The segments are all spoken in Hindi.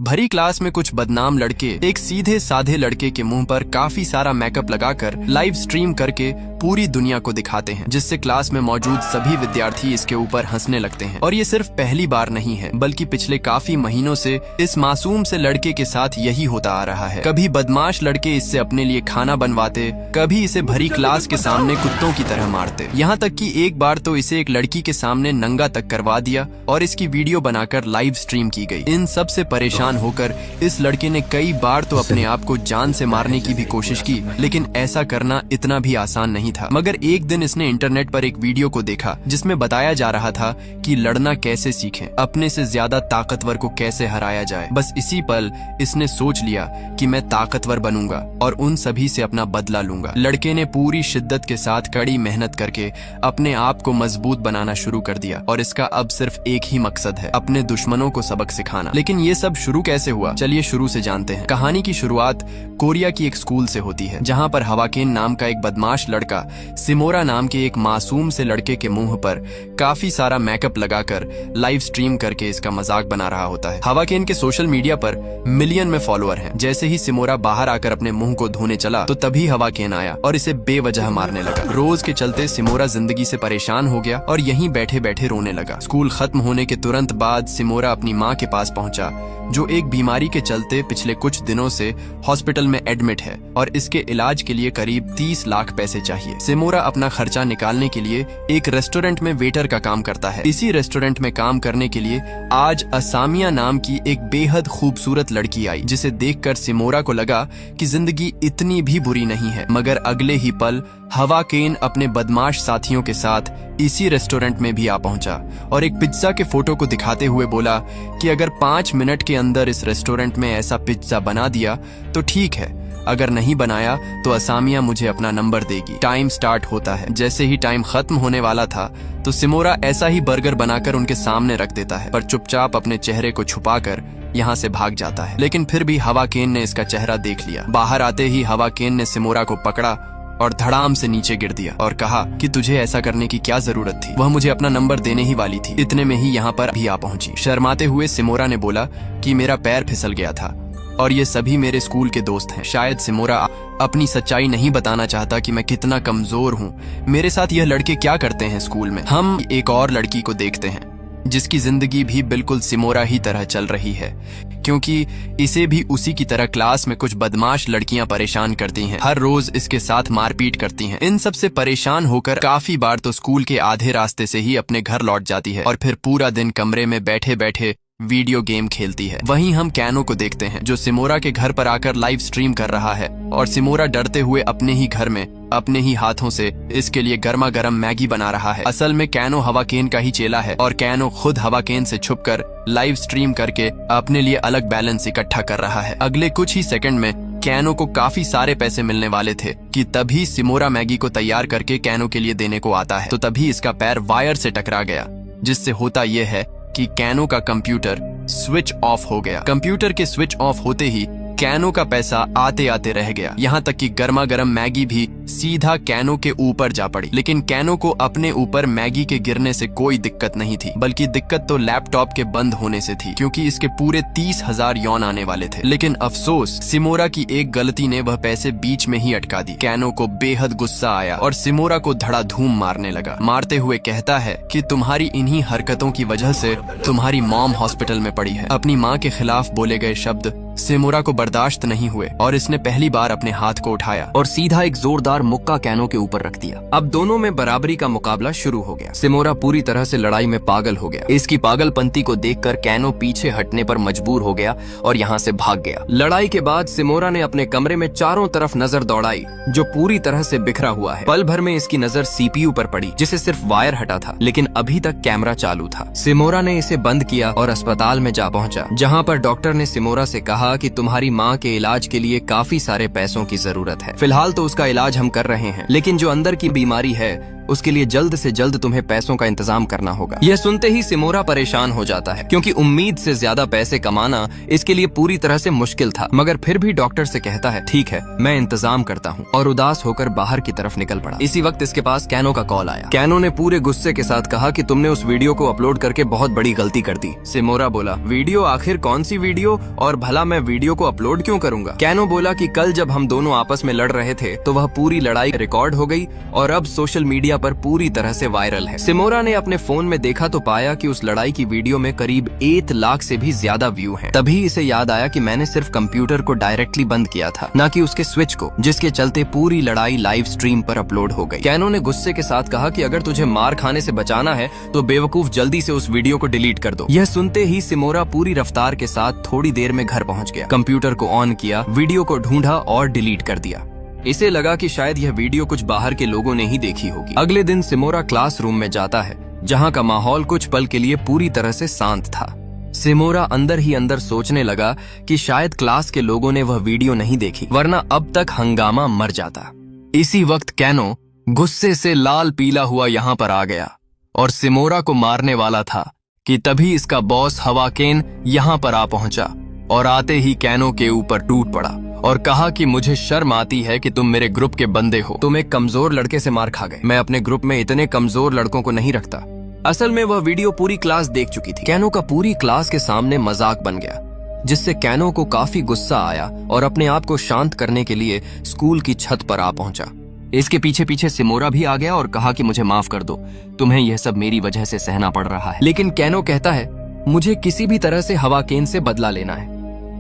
भरी क्लास में कुछ बदनाम लड़के एक सीधे साधे लड़के के मुंह पर काफी सारा मेकअप लगाकर लाइव स्ट्रीम करके पूरी दुनिया को दिखाते हैं, जिससे क्लास में मौजूद सभी विद्यार्थी इसके ऊपर हंसने लगते हैं। और ये सिर्फ पहली बार नहीं है, बल्कि पिछले काफी महीनों से इस मासूम से लड़के के साथ यही होता आ रहा है। कभी बदमाश लड़के इससे अपने लिए खाना बनवाते, कभी इसे भरी क्लास के सामने कुत्तों की तरह मारते। यहाँ तक कि एक बार तो इसे एक लड़की के सामने नंगा तक करवा दिया और इसकी वीडियो बनाकर लाइव स्ट्रीम की गई। इन सब से परेशान होकर इस लड़के ने कई बार तो अपने आप को जान से मारने की भी कोशिश की, लेकिन ऐसा करना इतना भी आसान नहीं था। मगर एक दिन इसने इंटरनेट पर एक वीडियो को देखा जिसमें बताया जा रहा था कि लड़ना कैसे सीखें, अपने से ज्यादा ताकतवर को कैसे हराया जाए। बस इसी पल इसने सोच लिया कि मैं ताकतवर बनूंगा और उन सभी से अपना बदला लूंगा। लड़के ने पूरी शिद्दत के साथ कड़ी मेहनत करके अपने आप को मजबूत बनाना शुरू कर दिया और इसका अब सिर्फ एक ही मकसद है, अपने दुश्मनों को सबक सिखाना। लेकिन ये सब शुरू कैसे हुआ, चलिए शुरू से जानते हैं। कहानी की शुरुआत कोरिया की एक स्कूल से होती है, जहाँ पर हवाकेन नाम का एक बदमाश लड़का सिमोरा नाम के एक मासूम से लड़के के मुंह पर काफी सारा मेकअप लगाकर लाइव स्ट्रीम करके इसका मजाक बना रहा होता है। हवाकेन के सोशल मीडिया पर मिलियन में फॉलोअर हैं। जैसे ही सिमोरा बाहर आकर अपने मुंह को धोने चला तो तभी हवाकेन आया और इसे बेवजह मारने लगा। रोज के चलते सिमोरा जिंदगी से परेशान हो गया और यहीं बैठे बैठे रोने लगा। स्कूल खत्म होने के तुरंत बाद सिमोरा अपनी माँ के पास पहुंचा, जो एक बीमारी के चलते पिछले कुछ दिनों से हॉस्पिटल में एडमिट है और इसके इलाज के लिए करीब 30 लाख पैसे चाहिए। सिमोरा अपना खर्चा निकालने के लिए एक रेस्टोरेंट में वेटर का काम करता है। इसी रेस्टोरेंट में काम करने के लिए आज असामिया नाम की एक बेहद खूबसूरत लड़की आई, जिसे देखकर सिमोरा को लगा कि जिंदगी इतनी भी बुरी नहीं है। मगर अगले ही पल हवाकेन अपने बदमाश साथियों के साथ इसी रेस्टोरेंट में भी आ पहुंचा और एक पिज्जा के फोटो को दिखाते हुए बोला कि अगर 5 मिनट के अंदर इस रेस्टोरेंट में ऐसा पिज्जा बना दिया तो ठीक है, अगर नहीं बनाया तो असामिया मुझे अपना नंबर देगी। टाइम स्टार्ट होता है। जैसे ही टाइम खत्म होने वाला था तो सिमोरा ऐसा ही बर्गर बनाकर उनके सामने रख देता है, पर चुपचाप अपने चेहरे को छुपाकर यहाँ से भाग जाता है। लेकिन फिर भी हवाकेन ने इसका चेहरा देख लिया। बाहर आते ही हवाकेन ने सिमोरा को पकड़ा और धड़ाम से नीचे गिर दिया और कहा कि तुझे ऐसा करने की क्या जरूरत थी, वह मुझे अपना नंबर देने ही वाली थी। इतने में ही यहाँ पर भी आ पहुंची। शर्माते हुए सिमोरा ने बोला कि मेरा पैर फिसल गया था और ये सभी मेरे स्कूल के दोस्त हैं। शायद सिमोरा अपनी सच्चाई नहीं बताना चाहता कि मैं कितना कमजोर हूँ। मेरे साथ यह लड़के क्या करते हैं स्कूल में। हम एक और लड़की को देखते हैं जिसकी जिंदगी भी बिल्कुल सिमोरा ही तरह चल रही है, क्योंकि इसे भी उसी की तरह क्लास में कुछ बदमाश लड़कियां परेशान करती हैं। हर रोज इसके साथ मारपीट करती हैं। इन सब से परेशान होकर काफी बार तो स्कूल के आधे रास्ते से ही अपने घर लौट जाती है और फिर पूरा दिन कमरे में बैठे बैठे वीडियो गेम खेलती है। वहीं हम कैनो को देखते हैं, जो सिमोरा के घर पर आकर लाइव स्ट्रीम कर रहा है और सिमोरा डरते हुए अपने ही घर में अपने ही हाथों से इसके लिए गर्मा गर्म मैगी बना रहा है। असल में कैनो हवाकेन का ही चेला है और कैनो खुद हवाकेन से छुपकर लाइव स्ट्रीम करके अपने लिए अलग बैलेंस इकट्ठा कर रहा है। अगले कुछ ही सेकंड में कैनो को काफी सारे पैसे मिलने वाले थे कि तभी सिमोरा मैगी को तैयार करके कैनो के लिए देने को आता है, तो तभी इसका पैर वायर से टकरा गया, जिससे होता यह है कि कैनो का कंप्यूटर स्विच ऑफ हो गया। कंप्यूटर के स्विच ऑफ होते ही कैनो का पैसा आते आते रह गया। यहाँ तक कि गर्मा गर्म मैगी भी सीधा कैनो के ऊपर जा पड़ी। लेकिन कैनो को अपने ऊपर मैगी के गिरने से कोई दिक्कत नहीं थी, बल्कि दिक्कत तो लैपटॉप के बंद होने से थी, क्योंकि इसके पूरे 30,000 यौन आने वाले थे। लेकिन अफसोस, सिमोरा की एक गलती ने वह पैसे बीच में ही अटका दी। कैनो को बेहद गुस्सा आया और सिमोरा को धड़ाधूम मारने लगा। मारते हुए कहता है कि तुम्हारी इन्हीं हरकतों की वजह से तुम्हारी मॉम हॉस्पिटल में पड़ी है। अपनी माँ के खिलाफ बोले गए शब्द सिमोरा को बर्दाश्त नहीं हुए और इसने पहली बार अपने हाथ को उठाया और सीधा एक जोरदार मुक्का कैनो के ऊपर रख दिया। अब दोनों में बराबरी का मुकाबला शुरू हो गया। सिमोरा पूरी तरह से लड़ाई में पागल हो गया। इसकी पागलपंती को देखकर कैनो पीछे हटने पर मजबूर हो गया और यहाँ से भाग गया। लड़ाई के बाद सिमोरा ने अपने कमरे में चारों तरफ नजर दौड़ाई, जो पूरी तरह से बिखरा हुआ है। पल भर में इसकी नजर CPU पर पड़ी, जिसे सिर्फ वायर हटा था, लेकिन अभी तक कैमरा चालू था। सिमोरा ने इसे बंद किया और अस्पताल में जा पहुंचा, जहाँ पर डॉक्टर ने सिमोरा से कहा कि तुम्हारी माँ के इलाज के लिए काफी सारे पैसों की जरूरत है। फिलहाल तो उसका इलाज हम कर रहे हैं, लेकिन जो अंदर की बीमारी है उसके लिए जल्द से जल्द तुम्हें पैसों का इंतजाम करना होगा। यह सुनते ही सिमोरा परेशान हो जाता है, क्योंकि उम्मीद से ज्यादा पैसे कमाना इसके लिए पूरी तरह से मुश्किल था। मगर फिर भी डॉक्टर से कहता है ठीक है, मैं इंतजाम करता हूँ, और उदास होकर बाहर की तरफ निकल पड़ा। इसी वक्त इसके पास कैनो का कॉल आया। कैनो ने पूरे गुस्से के साथ कहा कि तुमने उस वीडियो को अपलोड करके बहुत बड़ी गलती कर दी। सिमोरा बोला, वीडियो? आखिर कौन सी वीडियो, और भला मैं वीडियो को अपलोड क्यों करूंगा? कैनो बोला कि कल जब हम दोनों आपस में लड़ रहे थे तो वह पूरी लड़ाई रिकॉर्ड हो गई और अब सोशल मीडिया पर पूरी तरह से वायरल है। सिमोरा ने अपने फोन में देखा तो पाया कि उस लड़ाई की वीडियो में करीब 1 लाख से भी ज्यादा व्यू हैं। तभी इसे याद आया कि मैंने सिर्फ कंप्यूटर को डायरेक्टली बंद किया था, न कि उसके स्विच को, जिसके चलते पूरी लड़ाई लाइव स्ट्रीम पर अपलोड हो गई। कैनो ने गुस्से के साथ कहा कि अगर तुझे मार खाने से बचाना है तो बेवकूफ जल्दी से उस वीडियो को डिलीट कर दो। यह सुनते ही सिमोरा पूरी रफ्तार के साथ थोड़ी देर में घर पहुंच गया, कंप्यूटर को ऑन किया, वीडियो को ढूंढा और डिलीट कर दिया। इसे लगा कि शायद यह वीडियो कुछ बाहर के लोगों ने ही देखी होगी। अगले दिन सिमोरा क्लासरूम में जाता है, जहां का माहौल कुछ पल के लिए पूरी तरह से शांत था। सिमोरा अंदर ही अंदर सोचने लगा कि शायद क्लास के लोगों ने वह वीडियो नहीं देखी, वरना अब तक हंगामा मर जाता। इसी वक्त कैनो गुस्से से लाल पीला हुआ यहाँ पर आ गया और सिमोरा को मारने वाला था कि तभी इसका बॉस हवाकेन यहाँ पर आ पहुंचा और आते ही कैनो के ऊपर टूट पड़ा और कहा कि मुझे शर्म आती है कि तुम मेरे ग्रुप के बंदे हो, तुम एक कमजोर लड़के से मार खा गए। मैं अपने ग्रुप में इतने कमजोर लड़कों को नहीं रखता। असल में वह वीडियो पूरी क्लास देख चुकी थी। कैनो का पूरी क्लास के सामने मजाक बन गया, जिससे कैनो को काफी गुस्सा आया और अपने आप को शांत करने के लिए स्कूल की छत पर आ पहुंचा। इसके पीछे पीछे सिमोरा भी आ गया और कहा कि मुझे माफ कर दो, तुम्हें यह सब मेरी वजह से सहना पड़ रहा है। लेकिन कैनो कहता है, मुझे किसी भी तरह से हवाकेन से बदला लेना है।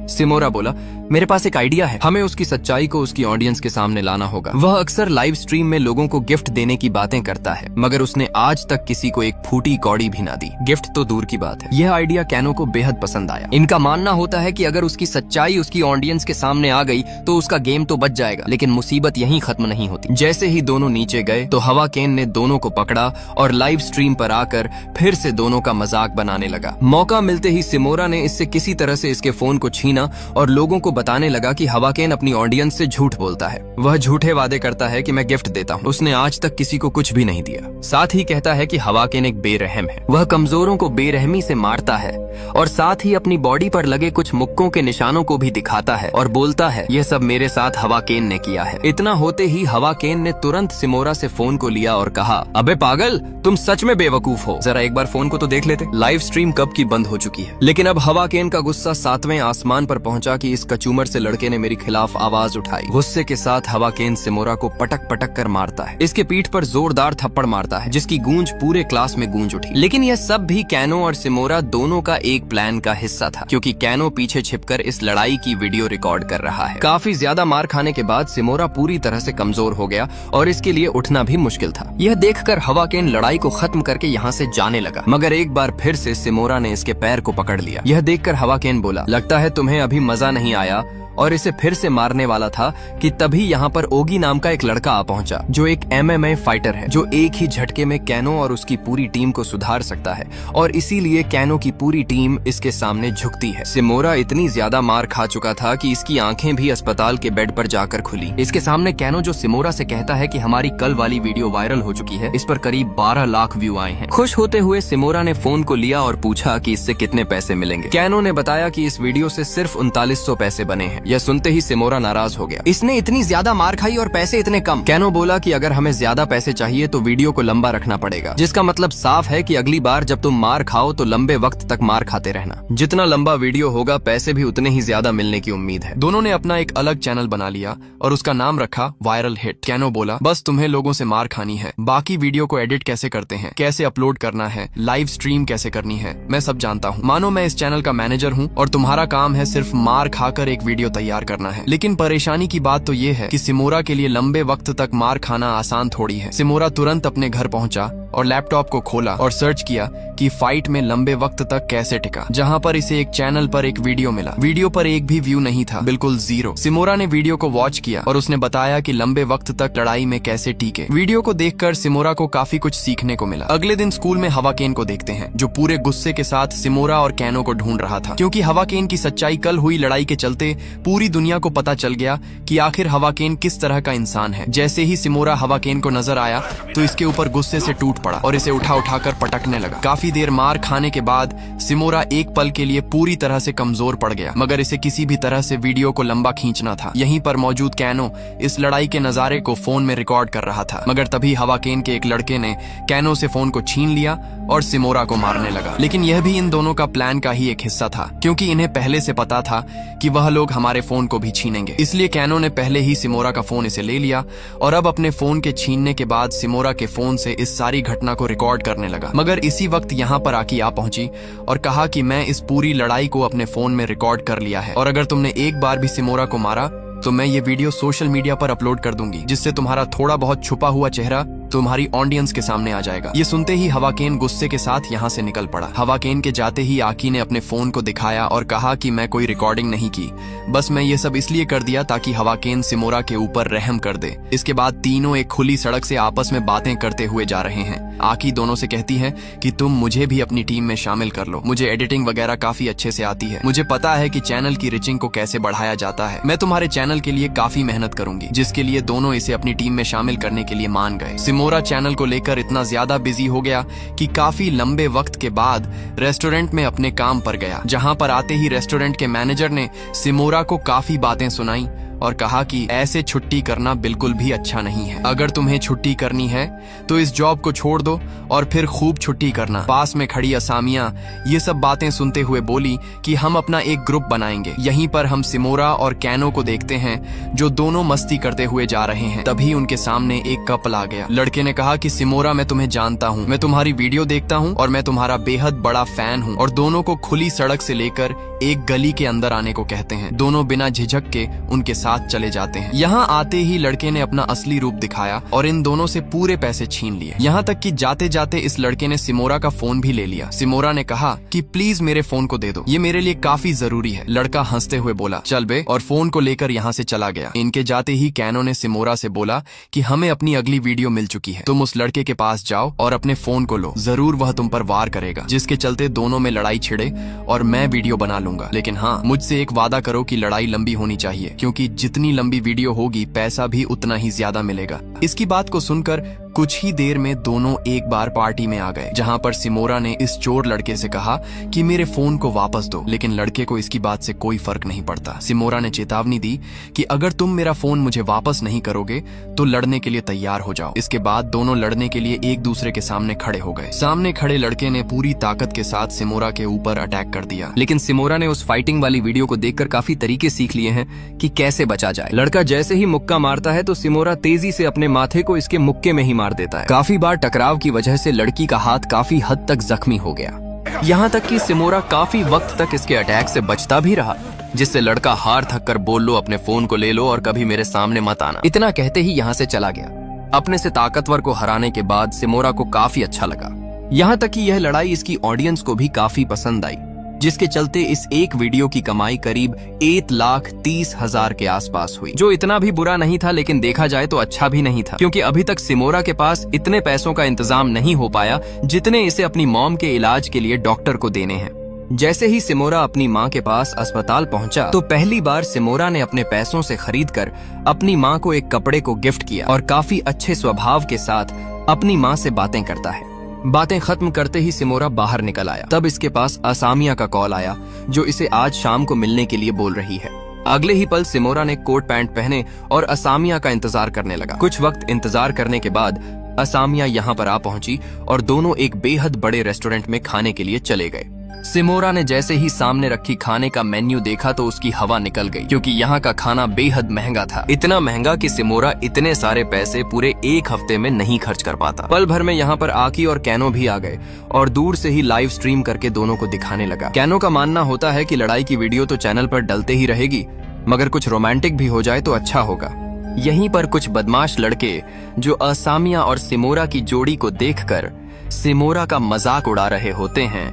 सिमोरा बोला, मेरे पास एक आइडिया है, हमें उसकी सच्चाई को उसकी ऑडियंस के सामने लाना होगा। वह अक्सर लाइव स्ट्रीम में लोगों को गिफ्ट देने की बातें करता है, मगर उसने आज तक किसी को एक फूटी कौड़ी भी ना दी, गिफ्ट तो दूर की बात है। यह आइडिया कैनो को बेहद पसंद आया। इनका मानना होता है कि अगर उसकी सच्चाई उसकी ऑडियंस के सामने आ गई तो उसका गेम तो बच जाएगा, लेकिन मुसीबत यहीं खत्म नहीं होती। जैसे ही दोनों नीचे गए तो हवाकेन ने दोनों को पकड़ा और लाइव स्ट्रीम पर आकर फिर से दोनों का मजाक बनाने लगा। मौका मिलते ही सिमोरा ने इससे किसी तरह से इसके फोन को छीना और लोगों को बताने लगा कि हवाकेन अपनी ऑडियंस से झूठ बोलता है। वह झूठे वादे करता है कि मैं गिफ्ट देता हूँ, उसने आज तक किसी को कुछ भी नहीं दिया। साथ ही कहता है कि हवाकेन एक बेरहम है, वह कमजोरों को बेरहमी से मारता है और साथ ही अपनी बॉडी पर लगे कुछ मुक्कों के निशानों को भी दिखाता है और बोलता है यह सब मेरे साथ हवाकेन ने किया है। इतना होते ही हवाकेन ने तुरंत सिमोरा से फोन को लिया और कहा, अबे पागल, तुम सच में बेवकूफ हो, जरा एक बार फोन को तो देख लेते, लाइव स्ट्रीम कब की बंद हो चुकी है। लेकिन अब हवाकेन का गुस्सा 7वें आसमान पर पहुंचा कि इस कचूमर से लड़के ने मेरे खिलाफ आवाज उठाई। गुस्से के साथ हवाकेन सिमोरा को पटक पटक कर मारता है, इसके पीठ पर जोरदार थप्पड़ मारता है, जिसकी गूंज पूरे क्लास में गूंज उठी। लेकिन यह सब भी कैनो और सिमोरा दोनों का एक प्लान का हिस्सा था, क्योंकि कैनो पीछे छिपकर इस लड़ाई की वीडियो रिकॉर्ड कर रहा है। काफी ज्यादा मार खाने के बाद सिमोरा पूरी तरह से कमजोर हो गया और इसके लिए उठना भी मुश्किल था। यह देखकर हवाकेन लड़ाई को खत्म करके यहाँ से जाने लगा, मगर एक बार फिर से सिमोरा ने इसके पैर को पकड़ लिया। यह देखकर हवाकेन बोला, लगता है तुम्हें अभी मजा नहीं आया, और इसे फिर से मारने वाला था कि तभी यहाँ पर ओगी नाम का एक लड़का आ पहुंचा, जो एक MMA फाइटर है, जो एक ही झटके में कैनो और उसकी पूरी टीम को सुधार सकता है, और इसीलिए कैनो की पूरी टीम इसके सामने झुकती है। सिमोरा इतनी ज्यादा मार खा चुका था कि इसकी आंखें भी अस्पताल के बेड पर जाकर खुली। इसके सामने कैनो जो सिमोरा से कहता है कि हमारी कल वाली वीडियो वायरल हो चुकी है, इस पर करीब 12 लाख व्यू आए हैं। खुश होते हुए सिमोरा ने फोन को लिया और पूछा कि इससे कितने पैसे मिलेंगे। कैनो ने बताया कि इस वीडियो से सिर्फ 3900 पैसे बने हैं। यह सुनते ही सिमोरा नाराज हो गया, इसने इतनी ज्यादा मार खाई और पैसे इतने कम। कैनो बोला कि अगर हमें ज्यादा पैसे चाहिए तो वीडियो को लंबा रखना पड़ेगा, जिसका मतलब साफ है कि अगली बार जब तुम मार खाओ तो लंबे वक्त तक मार खाते रहना। जितना लंबा वीडियो होगा पैसे भी उतने ही ज्यादा मिलने की उम्मीद है। दोनों ने अपना एक अलग चैनल बना लिया और उसका नाम रखा वायरल हिट। कैनो बोला, बस तुम्हें लोगों से मार खानी है, बाकी वीडियो को एडिट कैसे करते हैं, कैसे अपलोड करना है, लाइव स्ट्रीम कैसे करनी है, मैं सब जानता हूँ। मानो मैं इस चैनल का मैनेजर हूँ और तुम्हारा काम है सिर्फ मार खाकर एक वीडियो तैयार करना है। लेकिन परेशानी की बात तो ये है कि सिमोरा के लिए लंबे वक्त तक मार खाना आसान थोड़ी है। सिमोरा तुरंत अपने घर पहुंचा और लैपटॉप को खोला और सर्च किया कि फाइट में लंबे वक्त तक कैसे टिका, जहां पर इसे एक चैनल पर एक वीडियो मिला। वीडियो पर एक भी व्यू नहीं था, बिल्कुल 0। सिमोरा ने वीडियो को वॉच किया और उसने बताया कि लंबे वक्त तक लड़ाई में कैसे टीके। वीडियो को देखकर सिमोरा को काफी कुछ सीखने को मिला। अगले दिन स्कूल में हवाकेन को देखते हैं, जो पूरे गुस्से के साथ सिमोरा और कैनो को ढूंढ रहा था, क्योंकि हवाकेन की सच्चाई कल हुई लड़ाई के चलते पूरी दुनिया को पता चल गया कि आखिर हवाकेन किस तरह का इंसान है। जैसे ही सिमोरा हवाकेन को नजर आया तो इसके ऊपर गुस्से से टूट पड़ा और इसे उठाकर पटकने लगा। काफी देर मार खाने के बाद सिमोरा एक पल के लिए पूरी तरह से कमजोर पड़ गया, मगर इसे किसी भी तरह से वीडियो को लंबा खींचना था। यहीं पर मौजूद कैनो इस लड़ाई के नजारे को फोन में रिकॉर्ड कर रहा था, मगर तभी हवाकेन के एक लड़के ने कैनो से फोन को छीन लिया और सिमोरा को मारने लगा। लेकिन यह भी इन दोनों का प्लान का ही एक हिस्सा था, क्योंकि इन्हें पहले से पता था कि वह लोग हमारे फोन को भी छीनेंगे। इसलिए कैनो ने पहले ही सिमोरा का फोन इसे ले लिया और अब अपने फोन के छीनने के बाद सिमोरा के फोन से इस सारी घटना को रिकॉर्ड करने लगा। मगर इसी वक्त यहाँ पर आकी आ पहुंची और कहा कि मैं इस पूरी लड़ाई को अपने फोन में रिकॉर्ड कर लिया है और अगर तुमने एक बार भी सिमोरा को मारा तो मैं ये वीडियो सोशल मीडिया पर अपलोड कर दूंगी, जिससे तुम्हारा थोड़ा बहुत छुपा हुआ चेहरा तुम्हारी ऑडियंस के सामने आ जाएगा। ये सुनते ही हवाकेन गुस्से के साथ यहाँ से निकल पड़ा। हवाकेन के जाते ही आकी ने अपने फोन को दिखाया और कहा कि मैं कोई रिकॉर्डिंग नहीं की, बस मैं ये सब इसलिए कर दिया ताकि हवाकेन सिमोरा के ऊपर रहम कर दे। इसके बाद तीनों एक खुली सड़क से आपस में बातें करते हुए जा रहे हैं। आकी दोनों से कहती है कि तुम मुझे भी अपनी टीम में शामिल कर लो, मुझे एडिटिंग वगैरह काफी अच्छे से आती है, मुझे पता है कि चैनल की रीचिंग को कैसे बढ़ाया जाता है, मैं तुम्हारे चैनल के लिए काफी मेहनत करूंगी, जिसके लिए दोनों इसे अपनी टीम में शामिल करने के लिए मान गए। सिमोरा चैनल को लेकर इतना ज्यादा बिजी हो गया कि काफी लंबे वक्त के बाद रेस्टोरेंट में अपने काम पर गया, जहां पर आते ही रेस्टोरेंट के मैनेजर ने सिमोरा को काफी बातें सुनाई और कहा कि ऐसे छुट्टी करना बिल्कुल भी अच्छा नहीं है। अगर तुम्हें छुट्टी करनी है तो इस जॉब को छोड़ दो और फिर खूब छुट्टी करना। पास में खड़ी असामिया ये सब बातें सुनते हुए बोली कि हम अपना एक ग्रुप बनाएंगे। यहीं पर हम सिमोरा और कैनो को देखते हैं, जो दोनों मस्ती करते हुए जा रहे हैं। तभी उनके सामने एक कपल आ गया। लड़के ने कहा कि सिमोरा, मैं तुम्हें जानता हूँ, मैं तुम्हारी वीडियो देखता हूँ और मैं तुम्हारा बेहद बड़ा फैन हूँ। और दोनों को खुली सड़क से लेकर एक गली के अंदर आने को कहते हैं। दोनों बिना झिझक के उनके साथ चले जाते हैं। यहाँ आते ही लड़के ने अपना असली रूप दिखाया और इन दोनों से पूरे पैसे छीन लिए। यहाँ तक कि जाते जाते इस लड़के ने सिमोरा का फोन भी ले लिया। सिमोरा ने कहा कि प्लीज मेरे फोन को दे दो, ये मेरे लिए काफी जरूरी है। लड़का हंसते हुए बोला चल बे, और फोन को लेकर यहाँ से चला गया। इनके जाते ही कैनो ने सिमोरा से बोला कि हमें अपनी अगली वीडियो मिल चुकी है, तुम उस लड़के के पास जाओ और अपने फोन को लो, जरूर वह तुम पर वार करेगा। जिसके चलते दोनों में लड़ाई छिड़े और मैं वीडियो बना लूंगा, लेकिन हाँ, मुझसे एक वादा करो कि लड़ाई लंबी होनी चाहिए, क्योंकि जितनी लंबी वीडियो होगी पैसा भी उतना ही ज्यादा मिलेगा। इसकी बात को सुनकर कुछ ही देर में दोनों एक बार पार्टी में आ गए, जहां पर सिमोरा ने इस चोर लड़के से कहा कि मेरे फोन को वापस दो, लेकिन लड़के को इसकी बात से कोई फर्क नहीं पड़ता। सिमोरा ने चेतावनी दी कि अगर तुम मेरा फोन मुझे वापस नहीं करोगे तो लड़ने के लिए तैयार हो जाओ। इसके बाद दोनों लड़ने के लिए एक दूसरे के सामने खड़े हो गए। सामने खड़े लड़के ने पूरी ताकत के साथ सिमोरा के ऊपर अटैक कर दिया, लेकिन सिमोरा ने उस फाइटिंग वाली वीडियो को देखकर काफी तरीके सीख लिए हैं कि कैसे बचा जाए। लड़का जैसे ही मुक्का मारता है तो सिमोरा तेजी से अपने माथे को इसके मुक्के में ही मार देता है। काफी बार टकराव की वजह से लड़की का हाथ काफी हद तक जख्मी हो गया, यहाँ तक कि सिमोरा काफी वक्त तक इसके अटैक से बचता भी रहा, जिससे लड़का हार थक कर बोल लो अपने फोन को ले लो और कभी मेरे सामने मत आना। इतना कहते ही यहाँ से चला गया। अपने से ताकतवर को हराने के बाद सिमोरा को काफी अच्छा लगा, यहाँ तक कि यह लड़ाई इसकी ऑडियंस को भी काफी पसंद आई, जिसके चलते इस एक वीडियो की कमाई करीब 1,30,000 के आसपास हुई, जो इतना भी बुरा नहीं था, लेकिन देखा जाए तो अच्छा भी नहीं था, क्योंकि अभी तक सिमोरा के पास इतने पैसों का इंतजाम नहीं हो पाया जितने इसे अपनी मॉम के इलाज के लिए डॉक्टर को देने हैं। जैसे ही सिमोरा अपनी माँ के पास अस्पताल पहुंचा तो पहली बार सिमोरा ने अपने पैसों से खरीदकर अपनी माँ को एक कपड़े को गिफ्ट किया और काफी अच्छे स्वभाव के साथ अपनी माँ से बातें करता है। बातें खत्म करते ही सिमोरा बाहर निकल आया। तब इसके पास असामिया का कॉल आया, जो इसे आज शाम को मिलने के लिए बोल रही है। अगले ही पल सिमोरा ने कोट पैंट पहने और असामिया का इंतजार करने लगा। कुछ वक्त इंतजार करने के बाद असामिया यहाँ पर आ पहुंची और दोनों एक बेहद बड़े रेस्टोरेंट में खाने के लिए चले गए। सिमोरा ने जैसे ही सामने रखी खाने का मेन्यू देखा तो उसकी हवा निकल गई, क्योंकि यहाँ का खाना बेहद महंगा था। इतना महंगा कि सिमोरा इतने सारे पैसे पूरे एक हफ्ते में नहीं खर्च कर पाता। पल भर में यहाँ पर आकी और कैनो भी आ गए और दूर से ही लाइव स्ट्रीम करके दोनों को दिखाने लगा। कैनो का मानना होता है कि लड़ाई की वीडियो तो चैनल पर डलते ही रहेगी, मगर कुछ रोमांटिक भी हो जाए तो अच्छा होगा। यहीं पर कुछ बदमाश लड़के जो असामिया और सिमोरा की जोड़ी को देखकर सिमोरा का मजाक उड़ा रहे होते हैं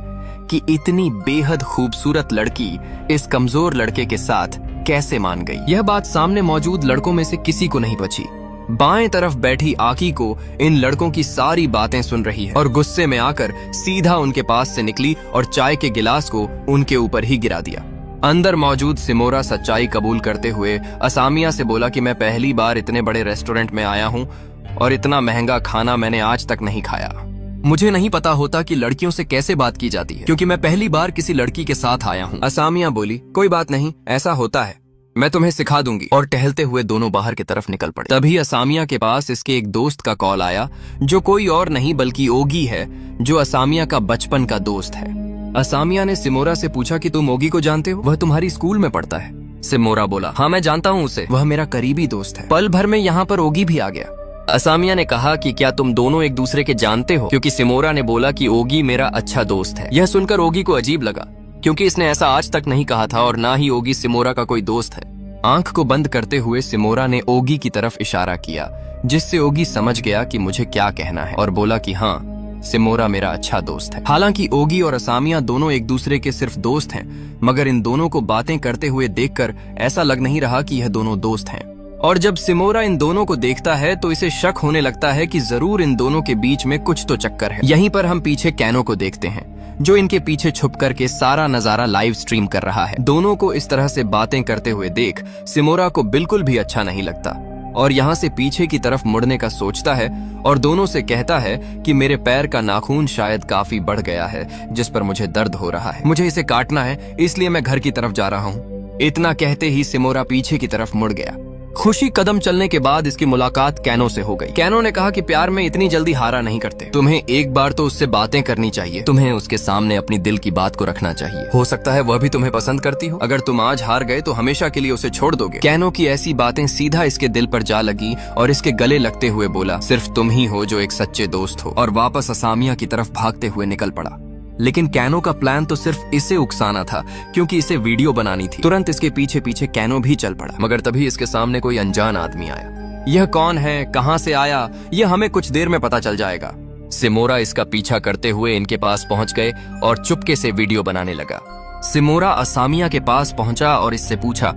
कि इतनी बेहद खूबसूरत लड़की इस कमजोर लड़के के साथ कैसे मान गई। यह बात सामने मौजूद लड़कों में से किसी को नहीं बची। बाएं तरफ बैठी आकी को इन लड़कों की सारी बातें सुन रही है और गुस्से में आकर सीधा उनके पास से निकली और चाय के गिलास को उनके ऊपर ही गिरा दिया। अंदर मौजूद सिमोरा सच्चाई कबूल करते हुए असामिया से बोला कि मैं पहली बार इतने बड़े रेस्टोरेंट में आया हूँ और इतना महंगा खाना मैंने आज तक नहीं खाया। मुझे नहीं पता होता कि लड़कियों से कैसे बात की जाती है, क्योंकि मैं पहली बार किसी लड़की के साथ आया हूँ। असामिया बोली, कोई बात नहीं, ऐसा होता है, मैं तुम्हें सिखा दूंगी। और टहलते हुए दोनों बाहर की तरफ निकल पड़े। तभी असामिया के पास इसके एक दोस्त का कॉल आया, जो कोई और नहीं बल्कि ओगी है, जो असामिया का बचपन का दोस्त है। असामिया ने सिमोरा से पूछा कि तुम ओगी को जानते हो, वह तुम्हारी स्कूल में पढ़ता है। सिमोरा बोला, हाँ मैं जानता हूँ उसे, वह मेरा करीबी दोस्त है। पल भर में यहाँ पर ओगी भी आ गया। असामिया ने कहा कि क्या तुम दोनों एक दूसरे के जानते हो, क्योंकि सिमोरा ने बोला कि ओगी मेरा अच्छा दोस्त है। यह सुनकर ओगी को अजीब लगा, क्योंकि इसने ऐसा आज तक नहीं कहा था और ना ही ओगी सिमोरा का कोई दोस्त है। आंख को बंद करते हुए सिमोरा ने ओगी की तरफ इशारा किया, जिससे ओगी समझ गया कि मुझे क्या कहना है, और बोला कि हाँ, सिमोरा मेरा अच्छा दोस्त है। हालांकि ओगी और असामिया दोनों एक दूसरे के सिर्फ दोस्त हैं, मगर इन दोनों को बातें करते हुए देखकर ऐसा लग नहीं रहा कि यह दोनों दोस्त हैं। और जब सिमोरा इन दोनों को देखता है तो इसे शक होने लगता है कि जरूर इन दोनों के बीच में कुछ तो चक्कर है। यहीं पर हम पीछे कैनो को देखते हैं, जो इनके पीछे छुप करके सारा नजारा लाइव स्ट्रीम कर रहा है। दोनों को इस तरह से बातें करते हुए देख सिमोरा को बिल्कुल भी अच्छा नहीं लगता और यहाँ से पीछे की तरफ मुड़ने का सोचता है और दोनों से कहता है कि मेरे पैर का नाखून शायद काफी बढ़ गया है, जिस पर मुझे दर्द हो रहा है। मुझे इसे काटना है, इसलिए मैं घर की तरफ जा रहा हूँ। इतना कहते ही सिमोरा पीछे की तरफ मुड़ गया। खुशी कदम चलने के बाद इसकी मुलाकात कैनो से हो गई। कैनो ने कहा कि प्यार में इतनी जल्दी हारा नहीं करते, तुम्हें एक बार तो उससे बातें करनी चाहिए, तुम्हें उसके सामने अपनी दिल की बात को रखना चाहिए। हो सकता है वह भी तुम्हें पसंद करती हो। अगर तुम आज हार गए तो हमेशा के लिए उसे छोड़ दोगे। कैनो की ऐसी बातें सीधा इसके दिल पर जा लगी और इसके गले लगते हुए बोला, सिर्फ तुम ही हो जो एक सच्चे दोस्त हो, और वापस असामिया की तरफ भागते हुए निकल पड़ा। लेकिन कैनो का प्लान तो सिर्फ इसे उकसाना था, क्योंकि इसे वीडियो बनानी थी। तुरंत इसके पीछे पीछे कैनो भी चल पड़ा, मगर तभी इसके सामने कोई अनजान आदमी आया। यह कौन है, कहां से आया, यह हमें कुछ देर में पता चल जाएगा। सिमोरा इसका पीछा करते हुए इनके पास पहुंच गए और चुपके से वीडियो बनाने लगा। सिमोरा असामिया के पास पहुंचा और इससे पूछा,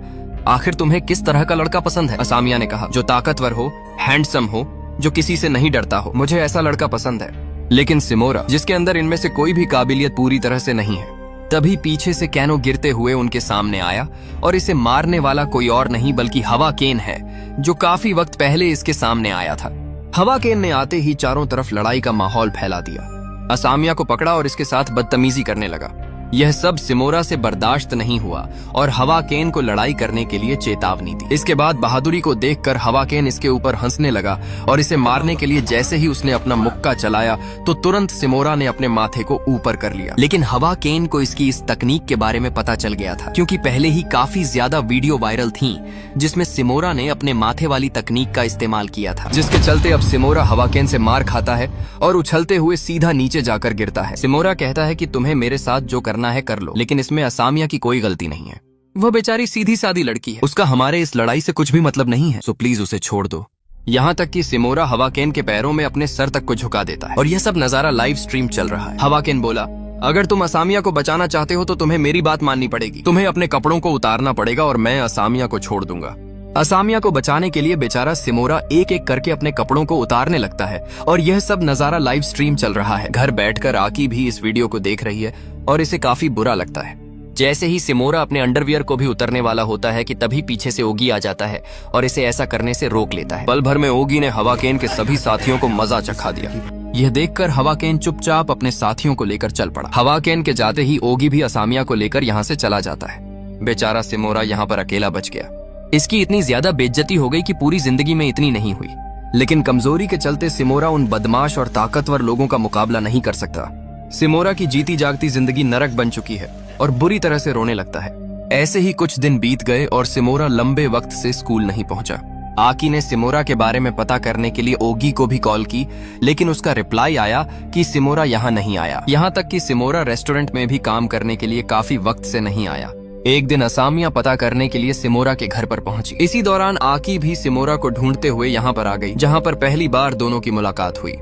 आखिर तुम्हें किस तरह का लड़का पसंद है? असामिया ने कहा, जो ताकतवर हो, हैंडसम हो, जो किसी से नहीं डरता हो। मुझे ऐसा लड़का पसंद है। लेकिन सिमोरा, जिसके अंदर इनमें से कोई भी काबिलियत पूरी तरह से नहीं है। तभी पीछे से कैनो गिरते हुए उनके सामने आया और इसे मारने वाला कोई और नहीं बल्कि हवा केन है, जो काफी वक्त पहले इसके सामने आया था। हवा केन ने आते ही चारों तरफ लड़ाई का माहौल फैला दिया। असामिया को पकड़ा और इसके साथ बदतमीजी करने लगा। यह सब सिमोरा से बर्दाश्त नहीं हुआ और हवा केन को लड़ाई करने के लिए चेतावनी दी। इसके बाद बहादुरी को देखकर हवा केन इसके ऊपर हंसने लगा और इसे मारने के लिए जैसे ही उसने अपना मुक्का चलाया तो तुरंत सिमोरा ने अपने माथे को ऊपर कर लिया। लेकिन हवा केन को इसकी इस तकनीक के बारे में पता चल गया था, क्योंकि पहले ही काफी ज्यादा वीडियो वायरल थी जिसमें सिमोरा ने अपने माथे वाली तकनीक का इस्तेमाल किया था, जिसके चलते अब सिमोरा हवा केन से मार खाता है और उछलते हुए सीधा नीचे जाकर गिरता है। सिमोरा कहता है कि तुम्हें मेरे साथ जो करना है कर लो, लेकिन इसमें असामिया की कोई गलती नहीं है। वह बेचारी सीधी सादी लड़की है, उसका हमारे इस लड़ाई से कुछ भी मतलब नहीं है, सो प्लीज उसे छोड़ दो। यहाँ तक कि सिमोरा हवाकेन के पैरों में अपने सर तक को झुका देता है और यह सब नजारा लाइव स्ट्रीम चल रहा है। हवाकेन बोला, अगर तुम असामिया को बचाना चाहते हो तो तुम्हें मेरी बात माननी पड़ेगी, तुम्हें अपने कपड़ों को उतारना पड़ेगा और मैं असामिया को छोड़ दूंगा। असामिया को बचाने के लिए बेचारा सिमोरा एक एक करके अपने कपड़ों को उतारने लगता है और यह सब नजारा लाइव स्ट्रीम चल रहा है। घर बैठकर आकी भी इस वीडियो को देख रही है और इसे काफी बुरा लगता है। जैसे ही सिमोरा अपने अंडरवियर को भी उतरने वाला होता है कि तभी पीछे से ओगी आ जाता है और इसे ऐसा करने से रोक लेता है। पल भर में ओगी ने हवाकेन के सभी साथियों को मजा चखा दिया। यह देखकर हवाकेन चुपचाप अपने साथियों को लेकर चल पड़ा। हवाकेन के जाते ही ओगी भी असामिया को लेकर यहाँ से चला जाता है। बेचारा सिमोरा यहाँ पर अकेला बच गया। इसकी इतनी ज्यादा बेइज्जती हो गई कि पूरी जिंदगी में इतनी नहीं हुई, लेकिन कमजोरी के चलते सिमोरा उन बदमाश और ताकतवर लोगों का मुकाबला नहीं कर सकता। सिमोरा की जीती जागती जिंदगी नरक बन चुकी है और बुरी तरह से रोने लगता है। ऐसे ही कुछ दिन बीत गए और सिमोरा लंबे वक्त से स्कूल नहीं पहुंचा। आकी ने सिमोरा के बारे में पता करने के लिए ओगी को भी कॉल की, लेकिन उसका रिप्लाई आया कि सिमोरा यहाँ नहीं आया। यहाँ तक कि सिमोरा रेस्टोरेंट में भी काम करने के लिए काफी वक्त से नहीं आया। एक दिन असामिया पता करने के लिए सिमोरा के घर पर पहुंची। इसी दौरान आकी भी सिमोरा को ढूंढते हुए यहाँ पर आ गई, जहाँ पर पहली बार दोनों की मुलाकात हुई।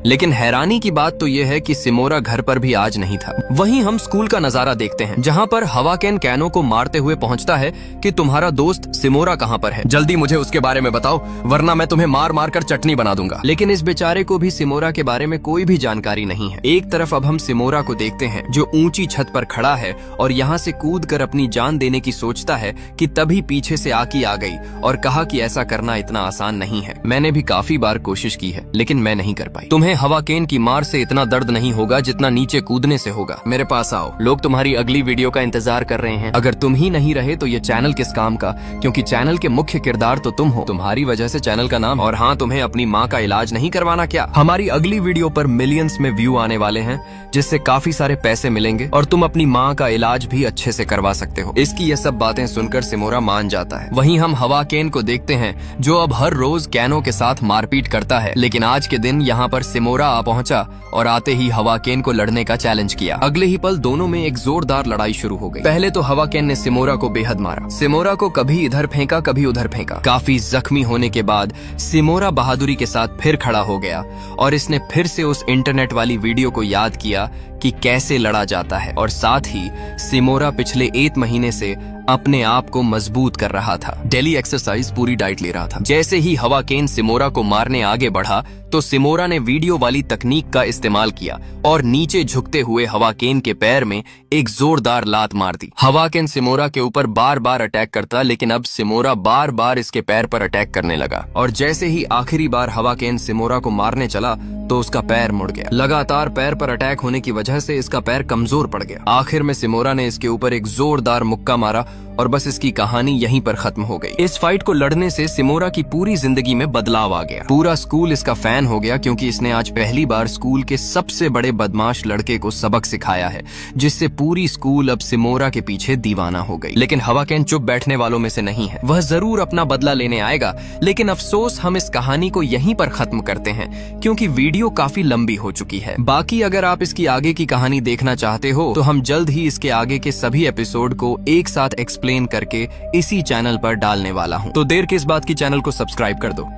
लेकिन हैरानी की बात तो ये है कि सिमोरा घर पर भी आज नहीं था। वहीं हम स्कूल का नजारा देखते हैं, जहाँ पर हवाकेन कैनो को मारते हुए पहुँचता है कि तुम्हारा दोस्त सिमोरा कहाँ पर है, जल्दी मुझे उसके बारे में बताओ वरना मैं तुम्हें मार मार कर चटनी बना दूंगा। लेकिन इस बेचारे को भी सिमोरा के बारे में कोई भी जानकारी नहीं है। एक तरफ अब हम सिमोरा को देखते हैं जो ऊंची छत पर खड़ा है और यहाँ से कूद कर अपनी जान देने की सोचता है कि तभी पीछे से आकी आ गई और कहा कि ऐसा करना इतना आसान नहीं है। मैंने भी काफी बार कोशिश की है लेकिन मैं नहीं कर पाई। तुम्हें हवाकेन की मार से इतना दर्द नहीं होगा जितना नीचे कूदने से होगा। मेरे पास आओ, लोग तुम्हारी अगली वीडियो का इंतजार कर रहे हैं। अगर तुम ही नहीं रहे तो ये चैनल किस काम का, क्योंकि चैनल के मुख्य किरदार तो तुम हो। तुम्हारी वजह से चैनल का नाम। और हाँ, तुम्हें अपनी माँ का इलाज नहीं करवाना क्या? हमारी अगली वीडियो पर मिलियंस में व्यू आने वाले हैं जिससे काफी सारे पैसे मिलेंगे और तुम अपनी माँ का इलाज भी अच्छे से करवा सकते हो। इसकी ये सब बातें सुनकर सिमोरा मान जाता है। वहीं हम हवाकेन को देखते हैं जो अब हर रोज कैनो के साथ मारपीट करता है, लेकिन आज के दिन यहाँ पर सिमोरा आ पहुंचा और आते ही हवाकेन को लड़ने का चैलेंज किया। अगले ही पल दोनों में एक जोरदार लड़ाई शुरू हो गई। पहले तो हवाकेन ने सिमोरा को बेहद मारा। सिमोरा को कभी इधर फेंका कभी उधर फेंका। काफी जख्मी होने के बाद सिमोरा बहादुरी के साथ फिर खड़ा हो गया और इसने फिर से उस इंटरनेट वाली वीडियो को याद किया कि कैसे लड़ा जाता है, और साथ ही सिमोरा पिछले 1 महीने से अपने आप को मजबूत कर रहा था। डेली एक्सरसाइज, पूरी डाइट ले रहा था। जैसे ही हवाकेन सिमोरा को मारने आगे बढ़ा तो सिमोरा ने वीडियो वाली तकनीक का इस्तेमाल किया और नीचे झुकते हुए हवाकेन के पैर में एक जोरदार लात मार दी। हवाकेन सिमोरा के ऊपर बार बार अटैक करता, लेकिन अब सिमोरा बार बार इसके पैर पर अटैक करने लगा और जैसे ही आखिरी बार हवाकेन सिमोरा को मारने चला तो उसका पैर मुड़ गया। लगातार पैर पर अटैक होने की वजह से इसका पैर कमजोर पड़ गया। आखिर में सिमोरा ने इसके ऊपर एक जोरदार मुक्का मारा और बस इसकी कहानी यहीं पर खत्म हो गई। इस फाइट को लड़ने से सिमोरा की पूरी जिंदगी में बदलाव आ गया। पूरा स्कूल इसका फैन हो गया क्योंकि इसने आज पहली बार स्कूल के सबसे बड़े बदमाश लड़के को सबक सिखाया है, जिससे पूरी स्कूल अब सिमोरा के पीछे दीवाना हो गई। लेकिन हवाकेन चुप बैठने वालों में से नहीं है। वह जरूर अपना बदला लेने आएगा, लेकिन अफसोस हम इस कहानी को यहीं पर खत्म करते हैं क्योंकि वीडियो काफी लंबी हो चुकी है। बाकी अगर आप इसकी आगे की कहानी देखना चाहते हो तो हम जल्द ही इसके आगे के सभी एपिसोड को एक साथ एक्सप्लेन करके इसी चैनल पर डालने वाला हूँ। तो देर किस बात की, चैनल को सब्सक्राइब कर दो।